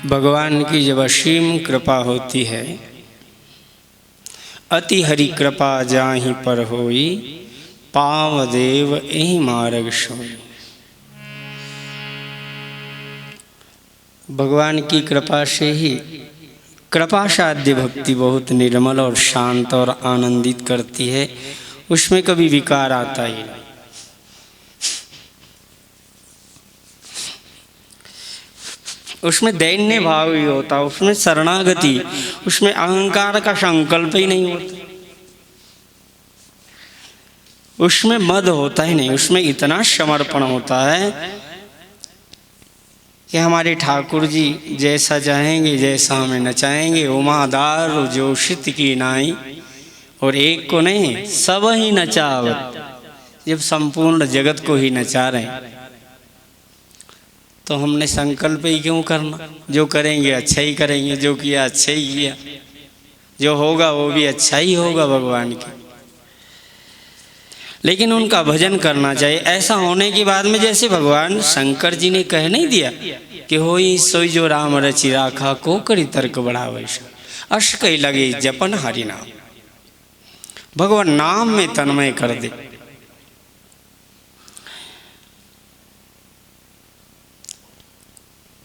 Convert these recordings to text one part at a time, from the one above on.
भगवान की जब असीम कृपा होती है, अति हरि कृपा जाहि पर होई, पाव देव एहि मार्ग सोई। भगवान की कृपा से ही कृपा साध्य भक्ति बहुत निर्मल और शांत और आनंदित करती है। उसमें कभी विकार आता ही नहीं। उसमें दैन्य भाव ही होता, उसमें शरणागति, उसमें अहंकार का संकल्प ही नहीं होता, उसमें मद होता ही नहीं। उसमें इतना समर्पण होता है कि हमारे ठाकुर जी जैसा चाहेंगे, जैसा हमें नचाएंगे। उमादार जोशित की नाई, और एक को नहीं सब ही नचावत। जब संपूर्ण जगत को ही नचा रहे तो हमने संकल्प ही क्यों करना? जो करेंगे अच्छा ही करेंगे, जो किया अच्छा ही किया, जो होगा वो भी अच्छा ही होगा भगवान के। लेकिन उनका भजन करना चाहिए। ऐसा होने के बाद में जैसे भगवान शंकर जी ने कह नहीं दिया कि होई सोई जो राम रचि राखा, को करी तर्क बड़ा वैसा, अश कई लगे जपन हरि नाम। भगवान नाम में तन्मय कर दे।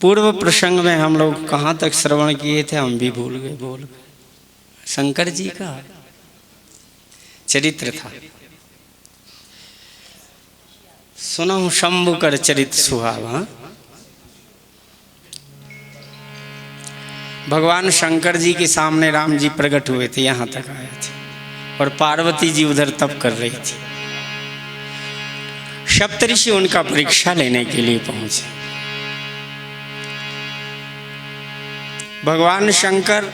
पूर्व प्रसंग में हम लोग कहाँ तक श्रवण किए थे, हम भी भूल गए। शंकर जी का चरित्र था। सुना हूं शंभु कर चरित सुहावा। भगवान शंकर जी के सामने राम जी प्रकट हुए थे, यहां तक आए थे, और पार्वती जी उधर तप कर रही थी। सप्तऋषि उनका परीक्षा लेने के लिए पहुंचे। भगवान शंकर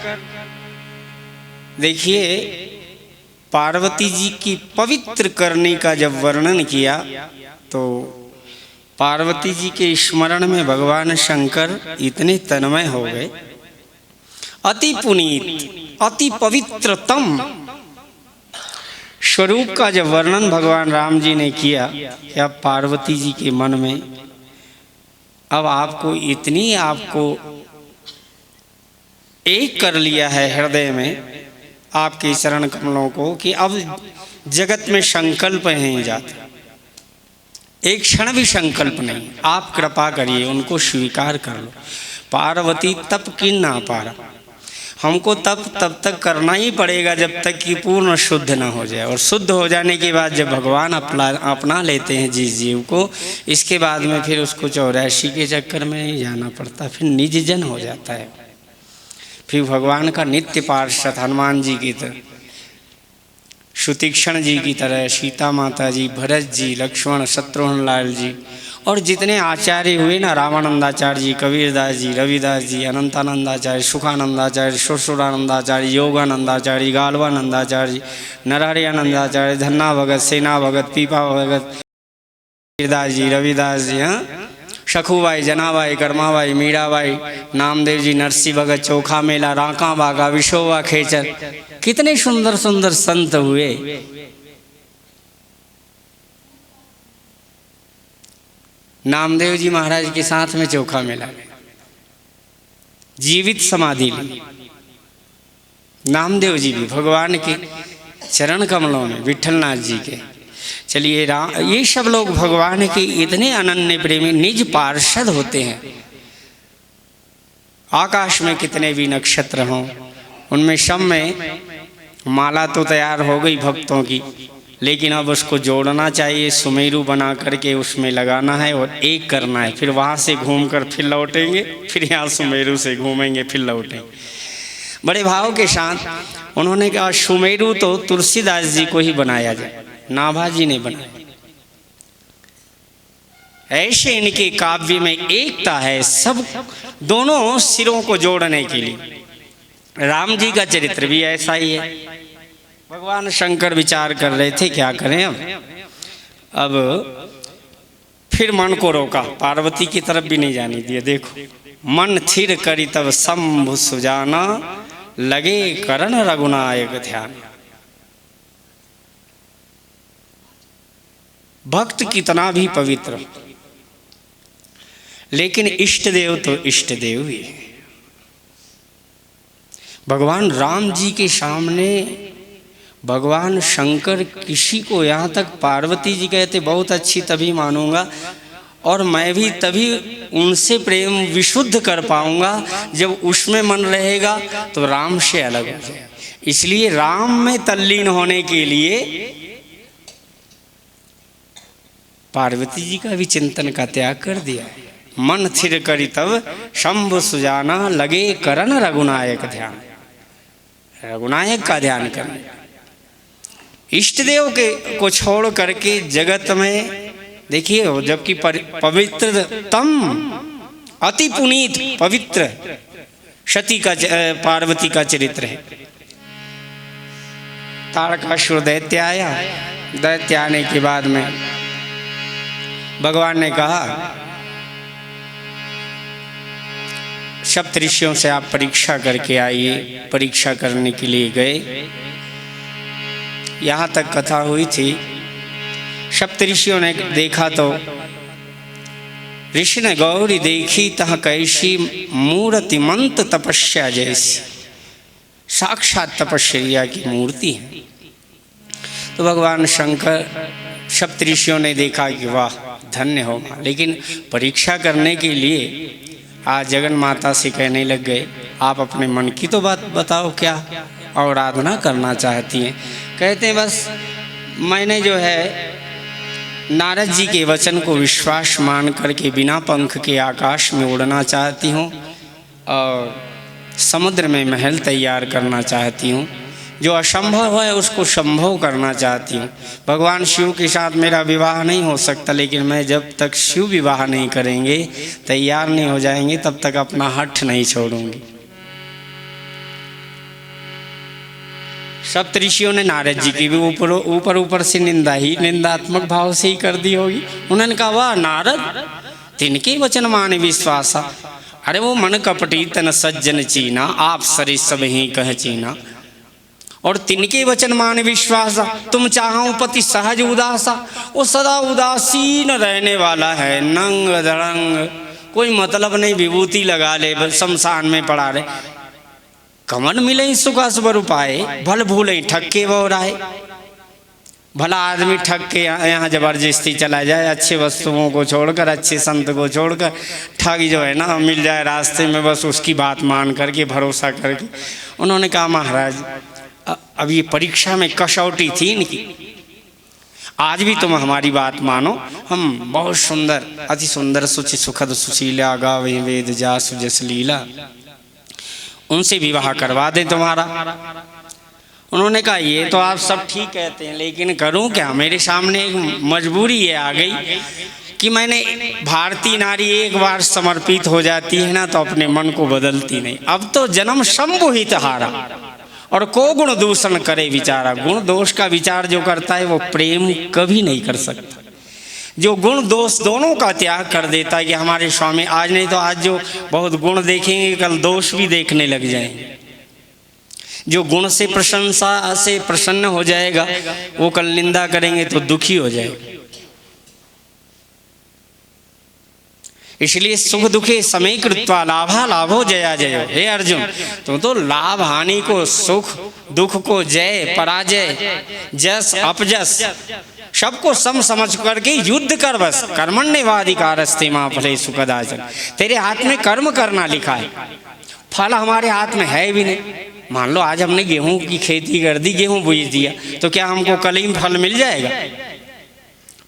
देखिए, पार्वती जी की पवित्र करने का जब वर्णन किया तो पार्वती जी के स्मरण में भगवान शंकर इतने तन्मय हो गए। अति पुनीत, अति पवित्रतम स्वरूप का जब वर्णन भगवान राम जी ने किया कि अब पार्वती जी के मन में अब आपको इतनी, आपको एक कर लिया है हृदय में आपके चरण कमलों को, कि अब जगत में संकल्प नहीं जाता, एक क्षण भी संकल्प नहीं। आप कृपा करिए, उनको स्वीकार कर लो। पार्वती तप किन ना पारा, हमको तब तक करना ही पड़ेगा जब तक कि पूर्ण शुद्ध ना हो जाए। और शुद्ध हो जाने के बाद जब भगवान अपना लेते हैं जिस जीव को, इसके बाद में फिर उसको 84 के चक्कर में नहीं जाना पड़ता, फिर निज जन हो जाता है। फिर भगवान का नित्य पार्षद हनुमान जी की तरह, सुतीक्षण जी की तरह, सीता माता जी, भरत जी, लक्ष्मण, शत्रुघ्न लाल जी, और जितने आचार्य हुए ना, रामानंदाचार्य जी, कबीरदास जी, रविदास जी, अनंतानंदाचार्य, सुखानंदाचार्य, सुरसुरानंदाचार्य, योगानंदाचार्य, गालवानंदाचार्य, नरहरियानंदाचार्य, धन्ना भगत, सेना भगत, पीपा भगत, कबीरदास जी, रविदास जी, हाँ, सखूबाई, जनाबाई, कर्माबाई, मीराबाई, नामदेव जी, नरसी भगत, चोखा मेला, राका बागा, विशोवा खेचर, कितने सुंदर सुंदर संत हुए। नामदेव जी महाराज के साथ में चोखा मेला, जीवित समाधि ली। नामदेव जी भी भगवान के चरण कमलों में, विठलनाथ जी के। चलिए, ये सब लोग भगवान के इतने अनन्य प्रेमी निज पार्षद होते हैं। आकाश में कितने भी नक्षत्र हों, उनमें सब में माला तो तैयार हो गई भक्तों की, लेकिन अब उसको जोड़ना चाहिए, सुमेरु बना करके उसमें लगाना है और एक करना है। फिर वहाँ से घूमकर फिर लौटेंगे, फिर यहाँ सुमेरु से घूमेंगे, फिर लौटेंगे। बड़े भाव के साथ उन्होंने कहा सुमेरु तो तुलसीदास जी को ही बनाया जाए, नाभाजी ने बनाया। ऐसे इनके काव्य में एकता है, सब दोनों सिरों को जोड़ने के लिए। राम जी का चरित्र भी ऐसा ही है। भगवान शंकर विचार कर रहे थे क्या करें अब फिर मन को रोका, पार्वती की तरफ भी नहीं जाने दिया। देखो, मन थिर करी तब शंभु सुजाना, लगे करण रघुनायक ध्यान। भक्त कितना भी पवित्र, लेकिन इष्ट देव तो इष्ट देव ही है। भगवान राम जी के सामने भगवान शंकर किसी को, यहाँ तक पार्वती जी कहते बहुत अच्छी तभी मानूंगा और मैं भी तभी उनसे प्रेम विशुद्ध कर पाऊंगा जब उसमें मन रहेगा तो राम से अलग हो जाए। इसलिए राम में तल्लीन होने के लिए पार्वती जी का भी चिंतन का त्याग कर दिया। मन थिर करी तब शंभु सुजाना, लगे करन रघुनायक ध्यान। रघुनायक का ध्यान करना, इष्ट देव के को छोड़ करके जगत में देखिए, जबकि पवित्रतम अति पुनीत पवित्र सती का पार्वती का चरित्र है। तारकासुर दैत्य आया, दैत्य आने के बाद में भगवान ने कहा सप्तऋषियों से आप परीक्षा करके आइए। परीक्षा करने के लिए गए। यहाँ तक कथा हुई थी, सप्तऋषियों ने देखा तो ऋषि ने गौरी देखी तह कैसी मूर्तिमंत तपस्या जैसी, साक्षात तपस्या की मूर्ति है। तो भगवान शंकर सप्तऋषियों ने देखा कि वाह धन्य हो, लेकिन परीक्षा करने के लिए आज जगन माता से कहने लग गए आप अपने मन की तो बात बताओ, क्या आराधना करना चाहती हैं। कहते हैं बस मैंने जो है नारद जी के वचन को विश्वास मान करके बिना पंख के आकाश में उड़ना चाहती हूँ और समुद्र में महल तैयार करना चाहती हूँ। जो असंभव है उसको संभव करना चाहती हूँ। भगवान शिव के साथ मेरा विवाह नहीं हो सकता, लेकिन मैं जब तक शिव विवाह नहीं करेंगे, तैयार नहीं हो जाएंगे, तब तक अपना हठ नहीं छोड़ूंगी। सप्तऋषियों ने नारद जी की भी ऊपर से निंदा ही निंदात्मक भाव से ही कर दी होगी। उन्होंने कहा वाह नारद, तिनके वचन माने विश्वासा। अरे वो मन कपटी तन सज्जन चीना, आप सरे सब ही कह चीना। और तिनके वचन मान विश्वासा, तुम चाहो पति सहज उदासा। वो सदा उदासीन रहने वाला है, नंग धड़ंग, कोई मतलब नहीं, विभूति लगा ले, शमशान में पड़ा रहे। कमन मिले सुख स्वरूप पाए, भल भूले ठक्के बोराए। भला आदमी ठग के यहाँ जबरदस्ती चला जाए, अच्छे वस्तुओं को छोड़कर, अच्छे संत को छोड़कर, ठग जो है ना मिल जाए रास्ते में, बस उसकी बात मान करके भरोसा करके। उन्होंने कहा महाराज अब ये परीक्षा में कसौटी थी इनकी, आज भी तुम हमारी बात मानो। हम बहुत सुंदर, अति सुंदर सुचि सुखद सुशीला, गावे वेद जासु जस लीला, उनसे विवाह करवा दे तुम्हारा। उन्होंने कहा ये तो आप सब ठीक कहते हैं, लेकिन करूं क्या, मेरे सामने एक मजबूरी ये आ गई कि मैंने, भारतीय नारी एक बार समर्पित हो जाती है ना तो अपने मन को बदलती नहीं। अब तो जन्म शंभु ही तहारा, और को गुण दूषण करे विचारा। गुण दोष का विचार जो करता है वो प्रेम कभी नहीं कर सकता। जो गुण दोष दोनों का त्याग कर देता है कि हमारे स्वामी आज नहीं तो आज जो बहुत गुण देखेंगे कल दोष भी देखने लग जाएंगे। जो गुण से प्रशंसा से प्रसन्न हो जाएगा वो कल निंदा करेंगे तो दुखी हो जाएगा। इसलिए सुख दुखे समय कृत्वा लाभा लाभो जया जयो। हे अर्जुन, तुम तो लाभ हानि को, सुख दुख को, जय पराजय, जस अपजस सबको सम समझ करके युद्ध कर। बस कर्मण्येवाधिकारस्ते मा फलेषु कदाचन। तेरे हाथ में कर्म करना लिखा है, फल हमारे हाथ में है भी नहीं। मान लो आज हमने गेहूं की खेती कर दी, गेहूं बीज दिया, तो क्या हमको कल ही फल मिल जाएगा?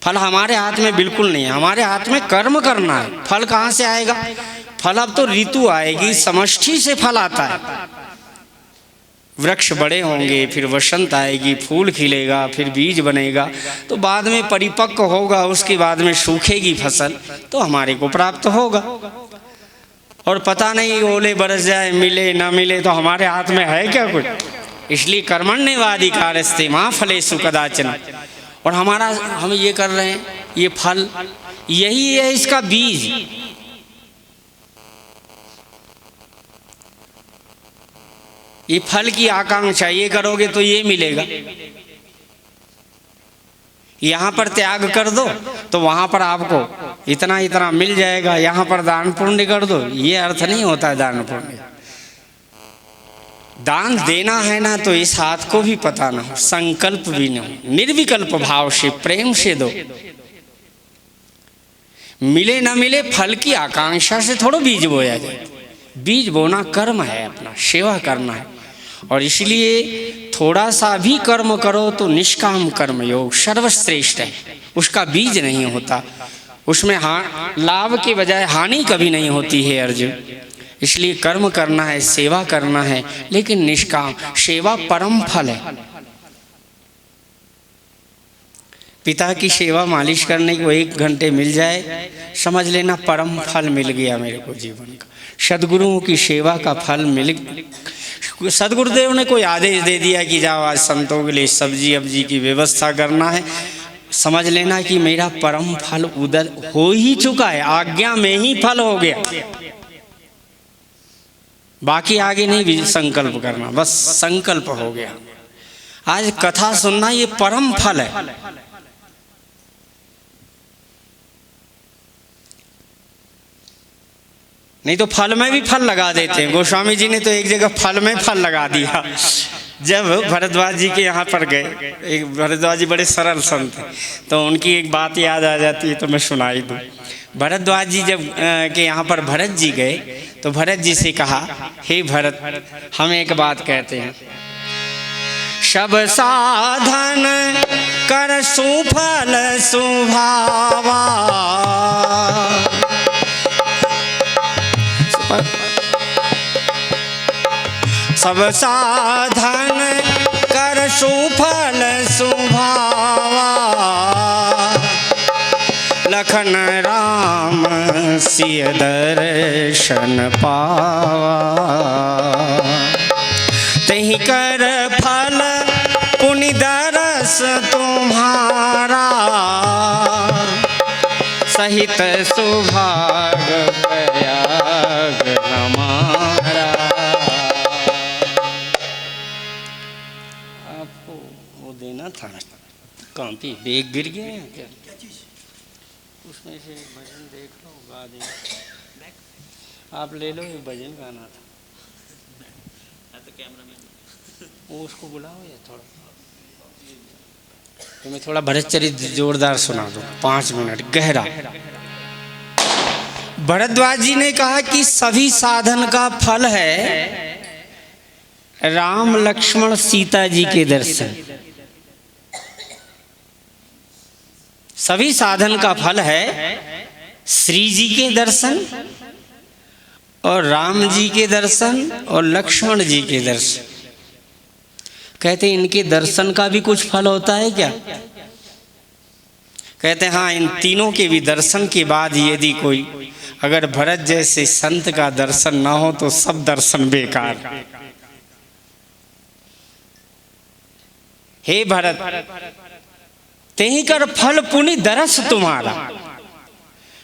फल हमारे हाथ में बिल्कुल नहीं है, हमारे हाथ में कर्म करना है। फल कहाँ से आएगा? फल अब तो ऋतु आएगी, समष्टि से फल आता है। वृक्ष बड़े होंगे, फिर वसंत आएगी, फूल खिलेगा, फिर बीज बनेगा, तो बाद में परिपक्व होगा, उसके बाद में सूखेगी फसल, तो हमारे को प्राप्त होगा। और पता नहीं ओले बरस जाए, मिले ना मिले, तो हमारे हाथ में है क्या कुछ? इसलिए कर्मण्येवाधिकारस्ते मा फलेषु कदाचन। और हमारा हम ये कर रहे हैं, ये फल यही है इसका बीज। ये फल की आकांक्षा, ये करोगे तो ये मिलेगा। यहाँ पर त्याग कर दो तो वहाँ पर आपको इतना इतना मिल जाएगा। यहाँ पर दान पुण्य कर दो, ये अर्थ नहीं होता है दान पुण्य। दान देना है ना तो इस हाथ को भी पता ना हो, संकल्प भी ना हो, निर्विकल्प भाव से प्रेम से दो। मिले ना मिले फल की आकांक्षा से थोड़ा बीज बोया जाए। बीज बोना कर्म है, अपना सेवा करना है। और इसलिए थोड़ा सा भी कर्म करो तो निष्काम कर्म योग सर्वश्रेष्ठ है। उसका बीज नहीं होता, उसमें लाभ के बजाय हानि कभी नहीं होती है अर्जुन। इसलिए कर्म करना है, सेवा करना है, लेकिन निष्काम। सेवा परम फल है। पिता की सेवा मालिश करने को 1 घंटे मिल जाए, समझ लेना परम फल मिल गया मेरे को जीवन का। सदगुरुओं की सेवा का फल मिल, सदगुरुदेव ने कोई आदेश दे दिया कि जाओ आज संतों के लिए सब्जी अब्जी की व्यवस्था करना है, समझ लेना कि मेरा परम फल उधर हो ही चुका है, आज्ञा में ही फल हो गया। बाकी आगे नहीं भी संकल्प करना, बस संकल्प हो गया। आज कथा सुनना ये परम फल है। नहीं तो फल में भी फल लगा देते हैं। गोस्वामी जी ने तो एक जगह फल में फल लगा दिया। जब भरद्वाज जी के यहाँ पर गए, एक भरद्वाज जी बड़े सरल संत हैं, तो उनकी एक बात याद आ जाती है तो मैं सुनाई दूँ। भरद्वाज जी जब के यहाँ पर भरत जी गए तो भरत जी से कहा, हे भरत, हम एक बात कहते हैं, सब साधन कर सुफल सुभावा, सब साधन कर सुफल सुभावा, लखन राम सिय दर्शन पावा, तहि कर फल पुनि दरस तुम्हारा, सहित सुभाग प्रयाग हमारा। आपको वो देना था, कॉपी बैग गिर गया है क्या? उसमें से भजन देख लो, गा दे। आप ले लो, एक भजन गाना था। तो कैमरा वो उसको बुलाओ या थोड़ा, तो मैं थोड़ा भरतचरित जोरदार सुना दूं, 5 मिनट गहरा। भरद्वाज जी ने कहा कि सभी साधन का फल है राम लक्ष्मण सीता जी के दर्शन। सभी साधन का फल है श्री जी के दर्शन और राम जी के दर्शन और लक्ष्मण जी के दर्शन। कहते इनके दर्शन का भी कुछ फल होता है क्या? कहते हाँ, इन तीनों के भी दर्शन के बाद यदि कोई अगर भरत जैसे संत का दर्शन ना हो तो सब दर्शन बेकार। हे भरत, तेहि कर फल पुनि दरस तुम्हारा।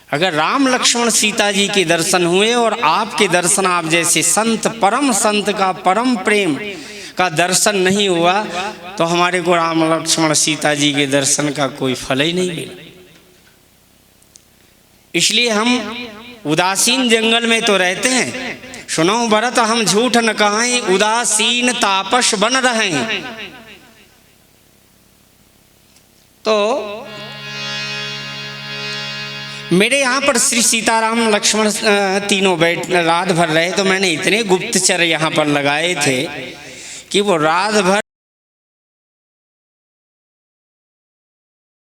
अगर राम लक्ष्मण सीता जी के दर्शन हुए और आपके दर्शन, आप जैसे संत, परम संत का परम प्रेम का दर्शन नहीं हुआ तो हमारे को राम लक्ष्मण सीता जी के दर्शन का कोई फल ही नहीं मिला। इसलिए हम उदासीन जंगल में तो रहते हैं। सुनो भरत, हम झूठ न कहें, उदासीन तापस बन रहे हैं। तो मेरे यहाँ पर श्री सीताराम लक्ष्मण तीनों रात भर रहे, तो मैंने इतने गुप्तचर यहाँ पर लगाए थे कि वो रात भर